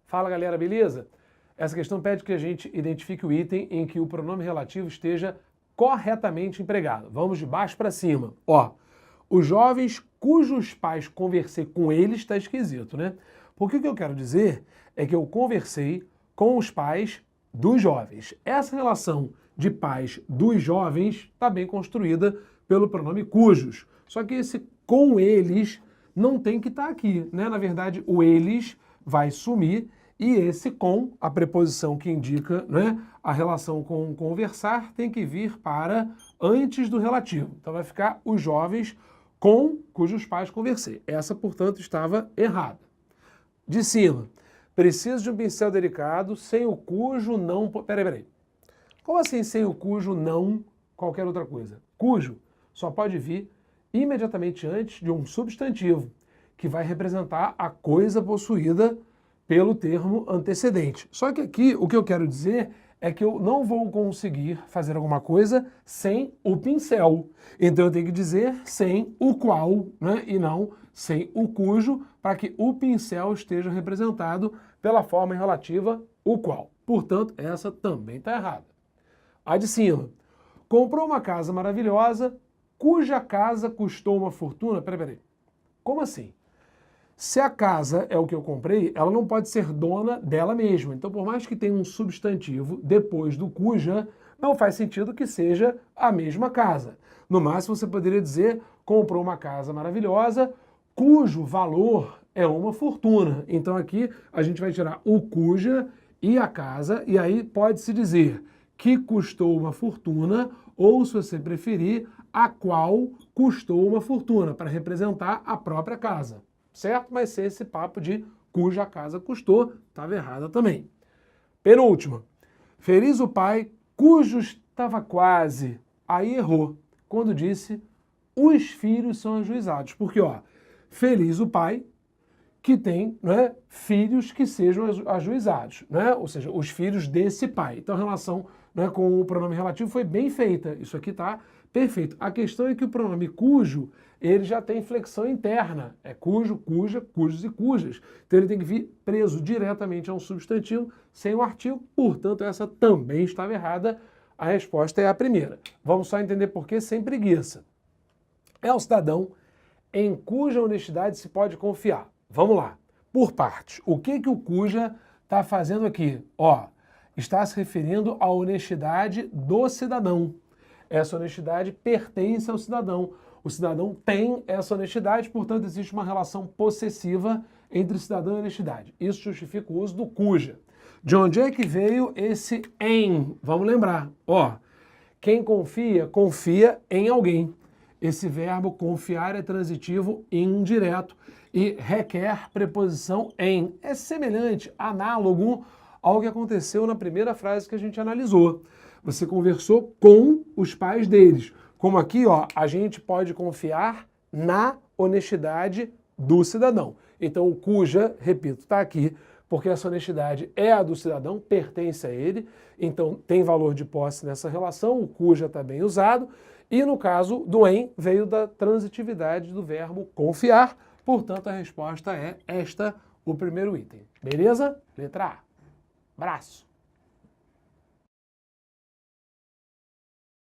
Fala galera, beleza? Essa questão pede que a gente identifique o item em que o pronome relativo esteja corretamente empregado. Vamos de baixo para cima. Ó, os jovens cujos pais conversei com eles está esquisito, né? Porque o que eu quero dizer é que eu conversei com os pais dos jovens. Essa relação de pais dos jovens está bem construída pelo pronome cujos. Só que esse com eles não tem que estar aqui, né? Na verdade, o eles vai sumir e esse com, a preposição que indica, né, a relação com conversar, tem que vir para antes do relativo. Então vai ficar os jovens com cujos pais conversei. Essa, portanto, estava errada. De cima, preciso de um pincel delicado, sem o cujo não... Peraí. Como assim sem o cujo não qualquer outra coisa? Cujo só pode vir imediatamente antes de um substantivo, que vai representar a coisa possuída pelo termo antecedente. Só que aqui o que eu quero dizer é que eu não vou conseguir fazer alguma coisa sem o pincel. Então eu tenho que dizer sem o qual, né, e não sem o cujo, para que o pincel esteja representado pela forma relativa o qual. Portanto, essa também está errada. A de cima. Comprou uma casa maravilhosa, cuja casa custou uma fortuna. Peraí. Como assim? Se a casa é o que eu comprei, ela não pode ser dona dela mesma. Então, por mais que tenha um substantivo depois do cuja, não faz sentido que seja a mesma casa. No máximo, você poderia dizer, comprou uma casa maravilhosa, cujo valor é uma fortuna. Então, aqui a gente vai tirar o cuja e a casa, e aí pode-se dizer que custou uma fortuna, ou, se você preferir, a qual custou uma fortuna, para representar a própria casa. Certo? Mas se esse papo de cuja casa custou, estava errada também. Penúltima. Feliz o pai cujo estava quase. Aí errou, quando disse os filhos são ajuizados. Porque, ó, feliz o pai que tem, né, filhos que sejam ajuizados, né? Ou seja, os filhos desse pai. Então a relação, né, com o pronome relativo foi bem feita. Isso aqui tá perfeito. A questão é que o pronome cujo, ele já tem flexão interna. É cujo, cuja, cujos e cujas. Então ele tem que vir preso diretamente a um substantivo sem o artigo. Portanto, essa também estava errada. A resposta é a primeira. Vamos só entender por que sem preguiça. É o cidadão em cuja honestidade se pode confiar. Vamos lá. Por partes. O que o cuja está fazendo aqui? Ó, está se referindo à honestidade do cidadão. Essa honestidade pertence ao cidadão. O cidadão tem essa honestidade, portanto, existe uma relação possessiva entre cidadão e honestidade. Isso justifica o uso do cuja. De onde é que veio esse em? Vamos lembrar. Ó, quem confia, confia em alguém. Esse verbo confiar é transitivo indireto e requer preposição em. É semelhante, análogo ao que aconteceu na primeira frase que a gente analisou. Você conversou com os pais deles. Como aqui, ó, a gente pode confiar na honestidade do cidadão. Então, o cuja, repito, está aqui, porque essa honestidade é a do cidadão, pertence a ele, então tem valor de posse nessa relação, o cuja está bem usado, e no caso do em, veio da transitividade do verbo confiar, portanto a resposta é esta, o primeiro item. Beleza? Letra A. Abraço.